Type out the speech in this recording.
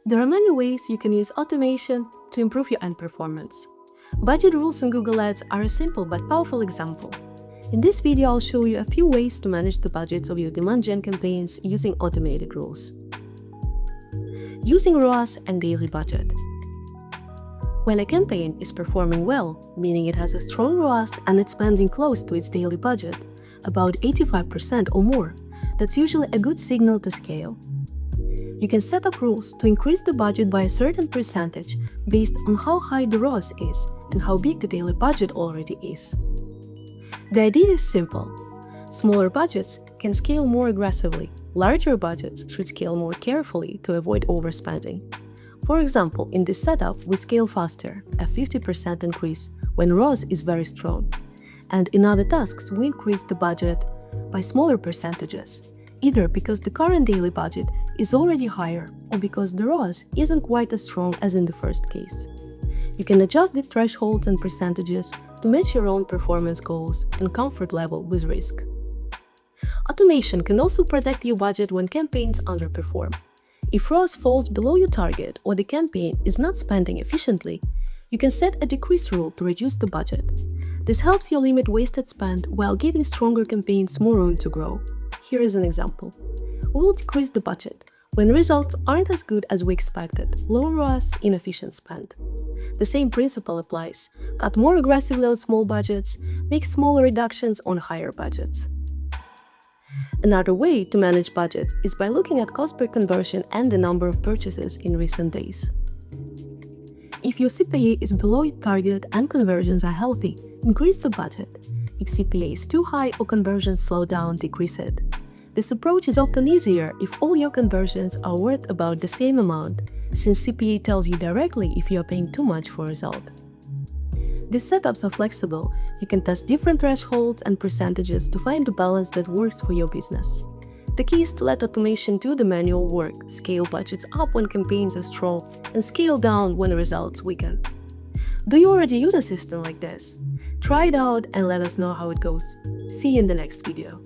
There are many ways you can use automation to improve your ad performance. Budget rules in Google Ads are a simple but powerful example. In this video, I'll show you a few ways to manage the budgets of your demand gen campaigns using automated rules. Using ROAS and daily budget. When a campaign is performing well, meaning it has a strong ROAS and it's spending close to its daily budget, about 85% or more, that's usually a good signal to scale. You can set up rules to increase the budget by a certain percentage based on how high the ROAS is and how big the daily budget already is. The idea is simple. Smaller budgets can scale more aggressively. Larger budgets should scale more carefully to avoid overspending. For example, in this setup, we scale faster, a 50% increase, when ROAS is very strong. And in other tasks, we increase the budget by smaller percentages, either because the current daily budget is already higher or because the ROAS isn't quite as strong as in the first case. You can adjust the thresholds and percentages to match your own performance goals and comfort level with risk. Automation can also protect your budget when campaigns underperform. If ROAS falls below your target or the campaign is not spending efficiently, you can set a decrease rule to reduce the budget. This helps you limit wasted spend while giving stronger campaigns more room to grow. Here is an example. We will decrease the budget when results aren't as good as we expected, low ROAS, inefficient spend. The same principle applies. Cut more aggressively on small budgets, make smaller reductions on higher budgets. Another way to manage budgets is by looking at cost per conversion and the number of purchases in recent days. If your CPA is below your target and conversions are healthy, increase the budget. If CPA is too high or conversions slow down, decrease it. This approach is often easier if all your conversions are worth about the same amount, since CPA tells you directly if you are paying too much for a result. These setups are flexible. You can test different thresholds and percentages to find the balance that works for your business. The key is to let automation do the manual work, scale budgets up when campaigns are strong, and scale down when results weaken. Do you already use a system like this? Try it out and let us know how it goes. See you in the next video.